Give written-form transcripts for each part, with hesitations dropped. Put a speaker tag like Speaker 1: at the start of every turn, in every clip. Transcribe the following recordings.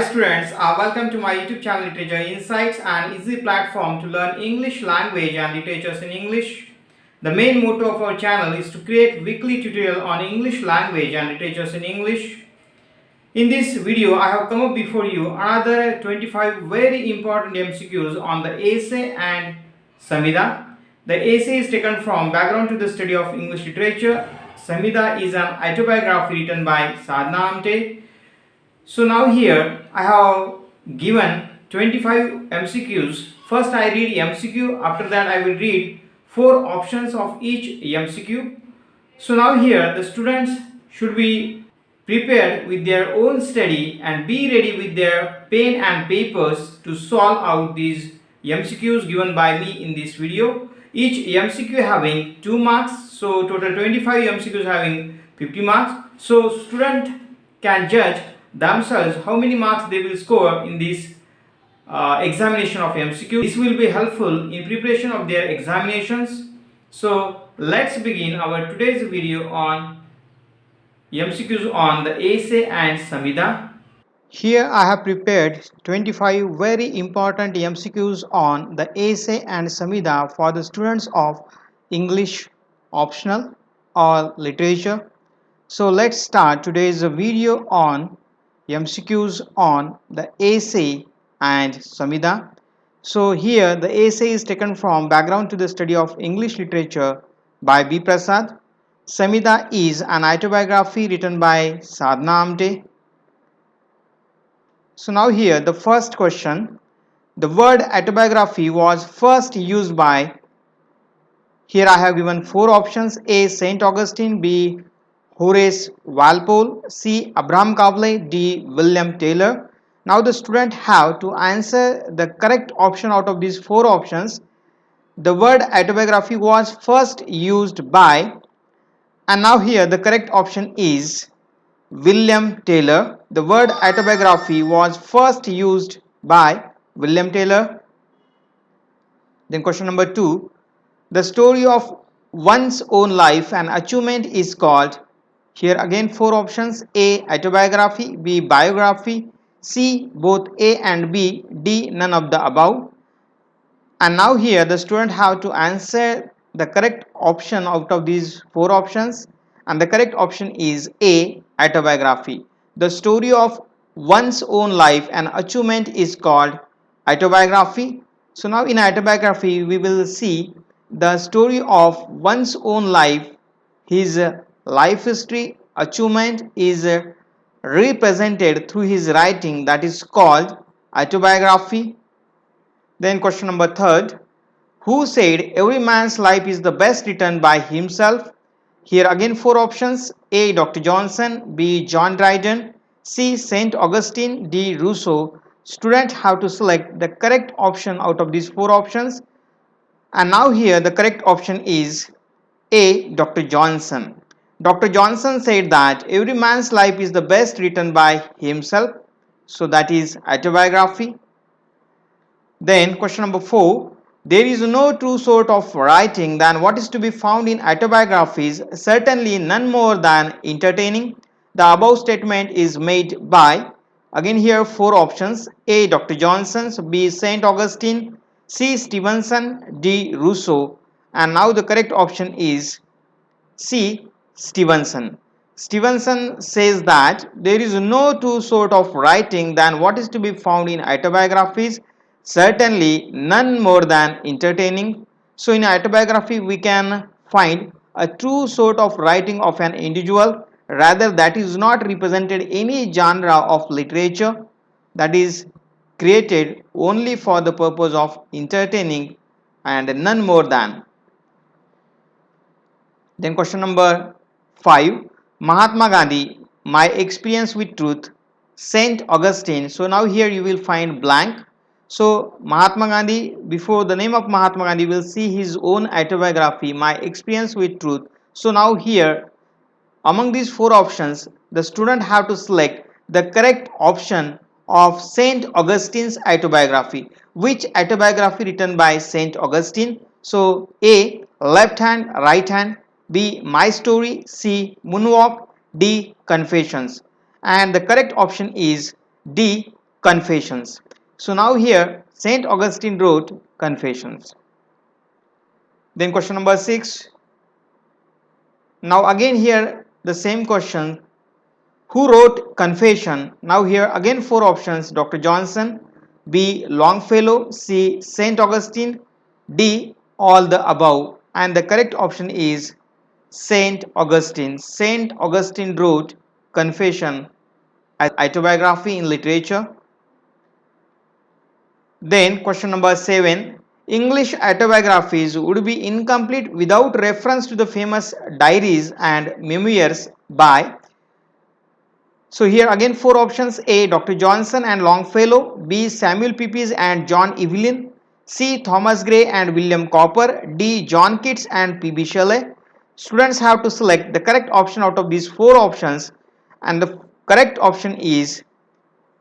Speaker 1: Hi students, welcome to my YouTube channel Literature Insights, an easy platform to learn English language and literatures in English. The main motto of our channel is to create weekly tutorial on English language and literatures in English. In this video, I have come up before you another 25 very important MCQs on the essay and Samhita. The essay is taken from Background to the Study of English Literature. Samhita is an autobiography written by Sadhna Amte. So now here I have given 25 MCQs. First I read MCQ, after that I will read 4 options of each MCQ. So now here the students should be prepared with their own study and be ready with their pen and papers to solve out these MCQs given by me in this video. Each MCQ having 2 marks, so total 25 MCQs having 50 marks. So student can judge themselves how many marks they will score in this examination of MCQ. This will be helpful in preparation of their examinations. So let's begin our today's video on MCQs on the essay and Samhita. Here I have prepared 25 very important MCQs on the essay and Samhita for the students of English optional or literature. So let's start today's video on MCQs on the essay and Samhita. So here the essay is taken from Background to the Study of English Literature by B. Prasad. Samhita is an autobiography written by Sadhna Amte. So now here the first question. The word autobiography was first used by, here I have given 4 options: A. Saint Augustine, B. Horace Walpole, C. Abraham Cowley, D. William Taylor. Now the student have to answer the correct option out of these 4 options. The word autobiography was first used by, and now here the correct option is William Taylor. The word autobiography was first used by William Taylor. Then question number 2. The story of one's own life and achievement is called, here again 4 options: A. Autobiography, B. Biography, C. Both A and B, D. None of the above. And now here the student have to answer the correct option out of these 4 options, and the correct option is A. Autobiography. The story of one's own life and achievement is called autobiography. So now in autobiography we will see the story of one's own life, his life history, achievement is represented through his writing, that is called autobiography. Then question number 3. Who said every man's life is the best written by himself? Here again 4 options: A. Dr. Johnson, B. John Dryden, C. Saint Augustine, D. Rousseau. Students have to select the correct option out of these 4 options, and now here the correct option is A. Dr. Johnson. Dr. Johnson said that every man's life is the best written by himself, so that is autobiography. Then question number 4. There is no true sort of writing than what is to be found in autobiographies, certainly none more than entertaining. The above statement is made by, again here 4 options: A. Dr. Johnson, B. Saint Augustine, C. Stevenson, D. Rousseau. And now the correct option is C. Stevenson. Stevenson says that there is no true sort of writing than what is to be found in autobiographies, certainly none more than entertaining. So in autobiography we can find a true sort of writing of an individual, rather that is not represented any genre of literature, that is created only for the purpose of entertaining and none more than. Then question number 5. Mahatma Gandhi, my experience with truth. Saint Augustine. So now here you will find blank. So Mahatma Gandhi, before the name of Mahatma Gandhi, will see his own autobiography, my experience with truth. So now here among these 4 options the student have to select the correct option of Saint Augustine's autobiography. Which autobiography written by Saint Augustine? So A. Left Hand, Right Hand, B. My Story, C. Moonwalk, D. Confessions. And the correct option is D. Confessions. So now here Saint Augustine wrote Confessions. Then question number 6. Now again here the same question. Who wrote Confession? Now here again four options: Dr. Johnson, B. Longfellow, C. Saint Augustine, D. All the above. And the correct option is Saint Augustine. Saint Augustine wrote Confession as autobiography in literature. Then question number 7. English autobiographies would be incomplete without reference to the famous diaries and memoirs by. So here again four options: A. Dr. Johnson and Longfellow, B. Samuel Pepys and John Evelyn, C. Thomas Gray and William Cowper, D. John Keats and P.B. Shelley. Students have to select the correct option out of these four options, and the correct option is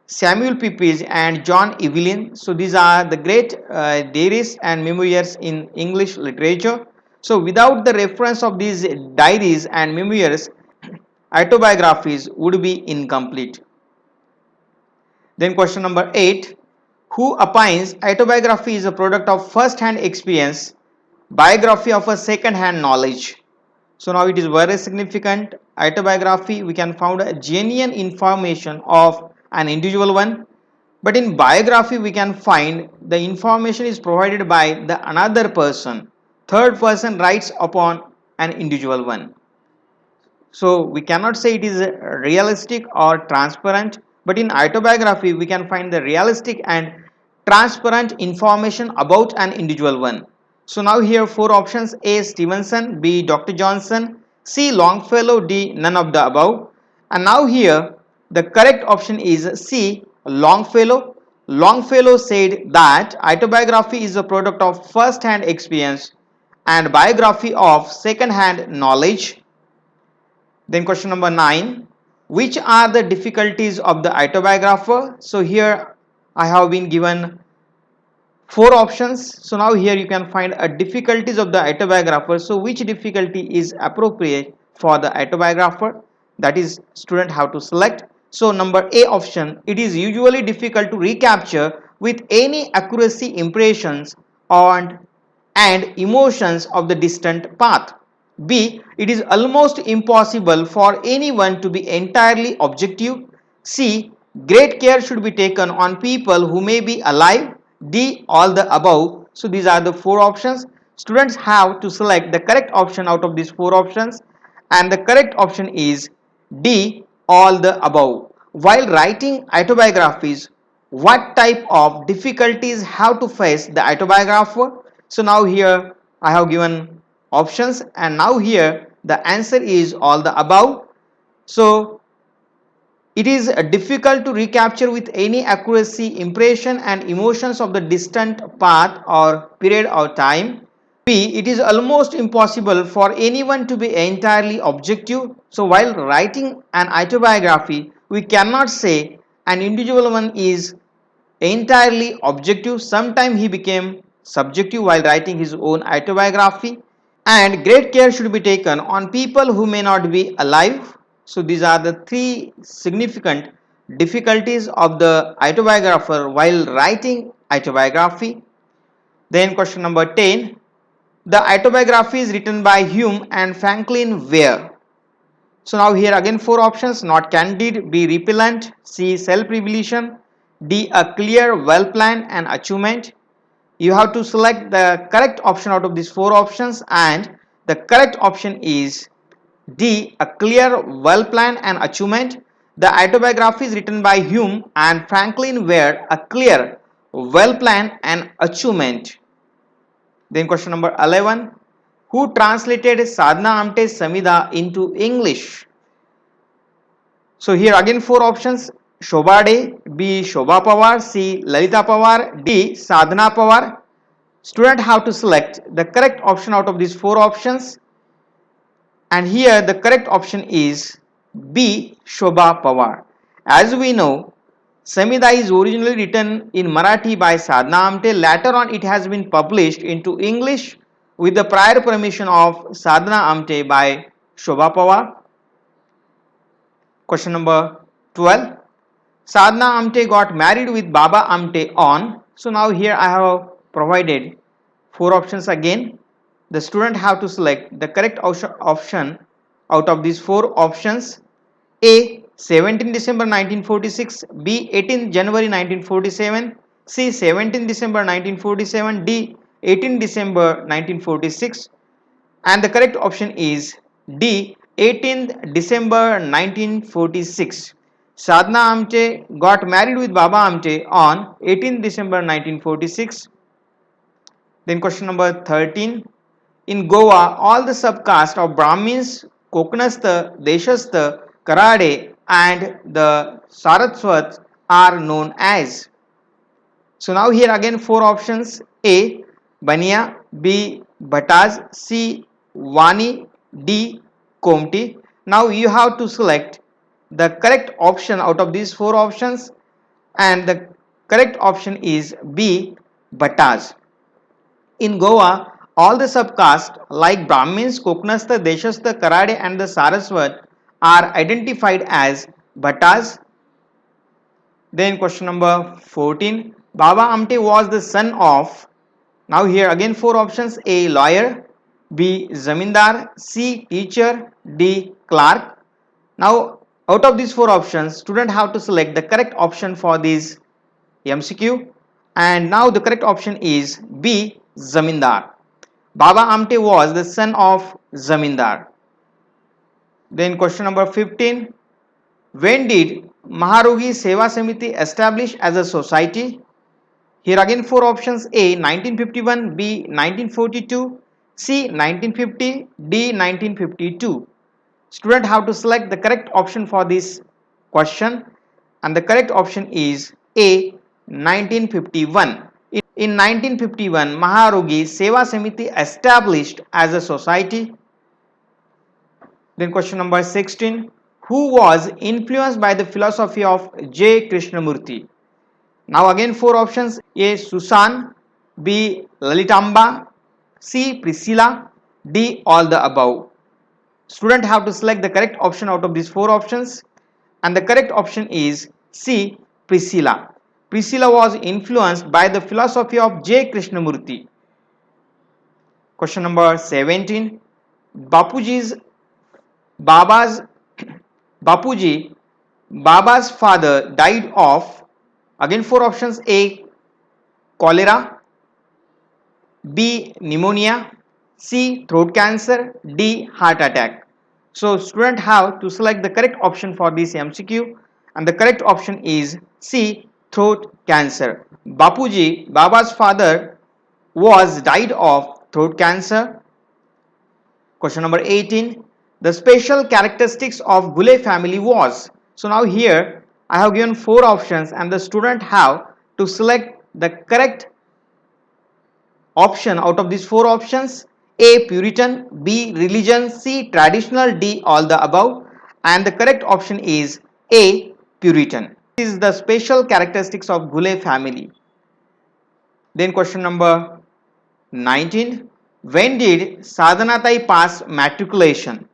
Speaker 1: Samuel Pepys and John Evelyn. So these are the great diaries and memoirs in English literature. So without the reference of these diaries and memoirs, autobiographies would be incomplete. Then question number 8. Who opines autobiography is a product of first-hand experience, biography of a second-hand knowledge? So now it is very significant. Autobiography, we can find a genuine information of an individual one, but in biography we can find the information is provided by the another person. Third person writes upon an individual one. So we cannot say it is realistic or transparent, but in autobiography we can find the realistic and transparent information about an individual one. So now here four options: A. Stevenson, B. Dr. Johnson, C. Longfellow, D. None of the above. And now here the correct option is C. Longfellow. Longfellow said that autobiography is a product of first-hand experience and biography of second-hand knowledge. Then question number 9. Which are the difficulties of the autobiographer? So here I have been given four options. So now here you can find a difficulties of the autobiographer. So which difficulty is appropriate for the autobiographer? That is, student have to select. So number A option, it is usually difficult to recapture with any accuracy impressions and emotions of the distant path. B. It is almost impossible for anyone to be entirely objective. C. Great care should be taken on people who may be alive. D. All the above. So these are the four options. Students have to select the correct option out of these four options, and the correct option is D. All the above. While writing autobiographies, what type of difficulties have to face the autobiographer? So now here I have given options, and now here the answer is all the above. So it is difficult to recapture with any accuracy impression and emotions of the distant path or period of time. B. It is almost impossible for anyone to be entirely objective. So while writing an autobiography, we cannot say an individual one is entirely objective. Sometimes he became subjective while writing his own autobiography. And great care should be taken on people who may not be alive. So these are the three significant difficulties of the autobiographer while writing autobiography. Then question number 10. The autobiography is written by Hume and Franklin Ware. So now here again four options: not candid, B. repellent, C. self-revelation, D. a clear, well-planned and achievement. You have to select the correct option out of these four options, and the correct option is D. a clear, well-planned and achievement. The autobiography is written by Hume and Franklin Ware, a clear, well-planned and achievement. Then question number 11. Who translated Sadhna Amte's Samhita into English? So here again four options: Shobha De, B. Shobha Pawar, C. Lalita Pawar, D. Sadhana Pawar. Student have to select the correct option out of these four options, and here the correct option is B. Shobha Pawar. As we know, Samhita is originally written in Marathi by Sadhna Amte. Later on it has been published into English with the prior permission of Sadhana Amte by Shobha Pawar. Question number 12. Sadhna Amte got married with Baba Amte on. So now here I have provided four options again. The student have to select the correct option out of these four options. A. 17 December 1946, B. 18 January 1947, C. 17 December 1947, D. 18 December 1946, and the correct option is D. 18th December 1946. Sadhna Amte got married with Baba Amte on 18th December 1946. Then question number 13. In Goa, all the subcaste of Brahmins, Kokanastha, Deshastha, Karade and the Saraswats are known as. So now here again four options. A. Baniya, B. Bhataj, C. Vani, D. Komti. Now you have to select the correct option out of these four options, and the correct option is B. Bhataj. In Goa, all the subcaste like Brahmins, Kokanastha, Deshastha, Karade and the Saraswat are identified as Bhattas. Then question number 14. Baba Amte was the son of. Now here again four options. A. Lawyer, B. Zamindar, C. Teacher, D. Clerk. Now out of these four options, student have to select the correct option for this MCQ, and now the correct option is B. Zamindar. Baba Amte was the son of Zamindar. Then question number 15. When did Maharogi Seva Samiti establish as a society? Here again four options. A. 1951, B. 1942, C. 1950, D. 1952. Student have to select the correct option for this question, and the correct option is A. 1951. In 1951, Maharogi Seva Samiti established as a society. Then question number 16. Who was influenced by the philosophy of J. Krishnamurti? Now again four options. A. Susan, B. Lalitamba, C. Priscilla, D. all the above. Student have to select the correct option out of these four options, and the correct option is C. Priscilla. Priscilla was influenced by the philosophy of J. Krishnamurti. Question number 17. Bapuji's Baba's Bapuji Baba's father died of. Again four options. A. Cholera, B. Pneumonia, C. Throat cancer, D. Heart attack. So student have to select the correct option for this MCQ, and the correct option is C. Throat cancer. Bapuji Baba's father was died of throat cancer. Question number 18. The special characteristics of Ghule family was. So now here I have given four options, and the student have to select the correct option out of these four options. A. Puritan, B. Religion, C. Traditional, D. all the above, and the correct option is A. Puritan. This is the special characteristics of Ghule family. Then question number 19. When did Sadhanatai pass matriculation?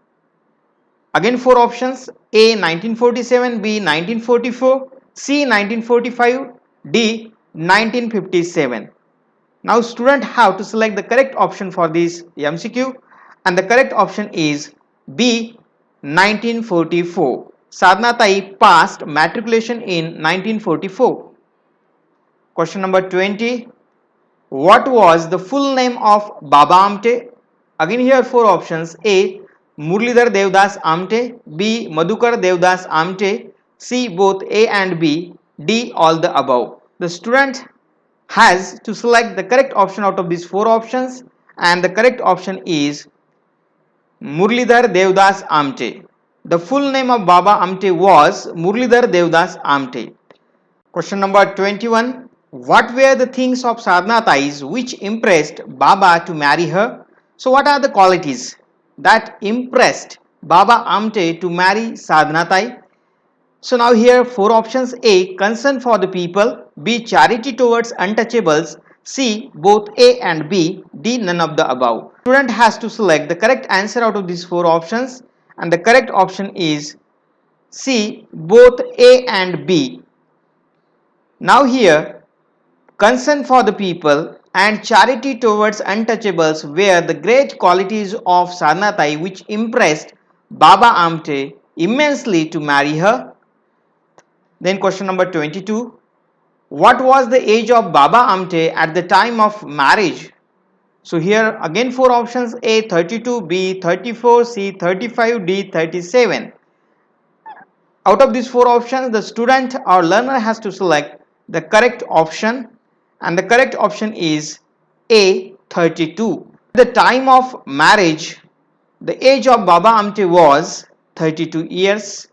Speaker 1: Again four options. A. 1947, B. 1944, C. 1945, D. 1957. Now student have to select the correct option for this MCQ, and the correct option is B. 1944. Sadhana Tai passed matriculation in 1944. Question number 20. What was the full name of Baba Amte? Again here four options. A. Murlidhar Devdas Amte, B. Madhukar Devdas Amte, C. both A and B, D. all the above. The student has to select the correct option out of these four options, and the correct option is Murlidhar Devdas Amte. The full name of Baba Amte was Murlidhar Devdas Amte. Question number 21. What were the things of Sadhana Tai's which impressed Baba to marry her? So what are the qualities that impressed Baba Amte to marry Sadhana Tai? So now here four options. A. Concern for the people, B. Charity towards untouchables, C. both A and B, D. none of the above. Student has to select the correct answer out of these four options, and the correct option is C. both A and B. Now here, concern for the people and charity towards untouchables were the great qualities of Sadhanatai which impressed Baba Amte immensely to marry her. Then question number 22. What was the age of Baba Amte at the time of marriage? So here again four options: A 32, B 34, C 35, D 37. Out of these four options, the student or learner has to select the correct option, and the correct option is A 32. At the time of marriage, the age of Baba Amte was 32 years.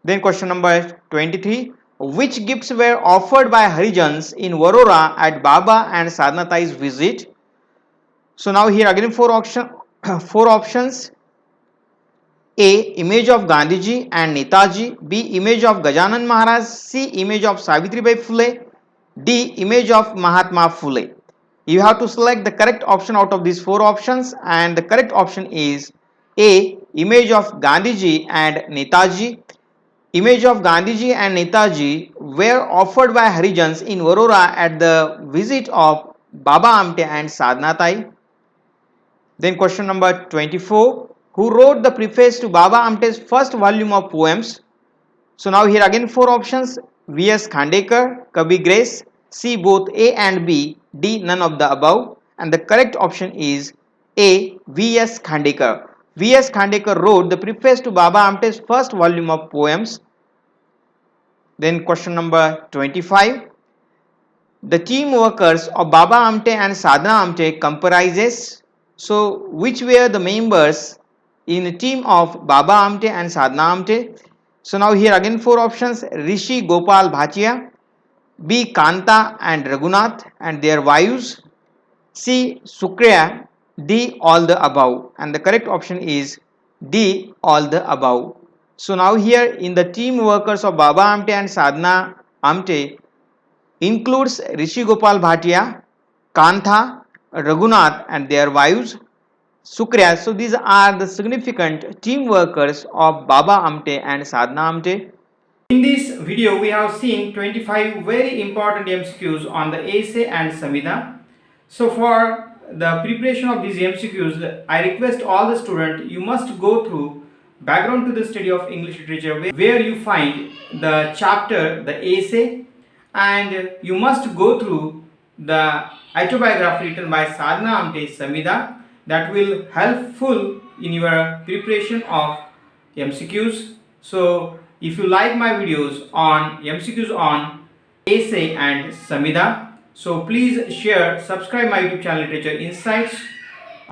Speaker 1: Then question number 23. Which gifts were offered by Harijans in Varora at Baba and Sadhanatai's visit? So now here again four options. A. Image of Gandhiji and Netaji. B. Image of Gajanan Maharaj. C. Image of Savitribai Phule. D. Image of Mahatma Phule. You have to select the correct option out of these four options, and the correct option is A. Image of Gandhiji and Netaji. Image of Gandhiji and Netaji were offered by Harijans in Varora at the visit of Baba Amte and Sadhanatai. Then question number 24. Who wrote the preface to Baba Amte's first volume of poems? So now here again four options: V.S. Khandekar, Kavi Grace, C both A and B, D none of the above, and the correct option is A. V.S. Khandekar. V.S. Khandekar wrote the preface to Baba Amte's first volume of poems. Then question number 25. The team workers of Baba Amte and Sadhana Amte comprises. So which were the members in the team of Baba Amte and Sadhana Amte? So now here again four options: Rishi Gopal Bhatia, B Kanta and Raghunath and their wives, C Sukriya, D all the above, and the correct option is D all the above. So now here in the team workers of Baba Amte and Sadhana Amte includes Rishi Gopal Bhatia, Kantha, Raghunath and their wives, Sukriya. So these are the significant team workers of Baba Amte and Sadhana Amte. In this video, we have seen 25 very important MCQs on the essay and Samhita. So for the preparation of these MCQs, I request all the students, you must go through Background to the Study of English Literature, where you find the chapter, the essay, and you must go through the autobiography written by Sadhana Amte Samhita. That will helpful in your preparation of MCQs. So if you like my videos on MCQs on essay and Samhita, so please share, subscribe my YouTube channel Literature Insights.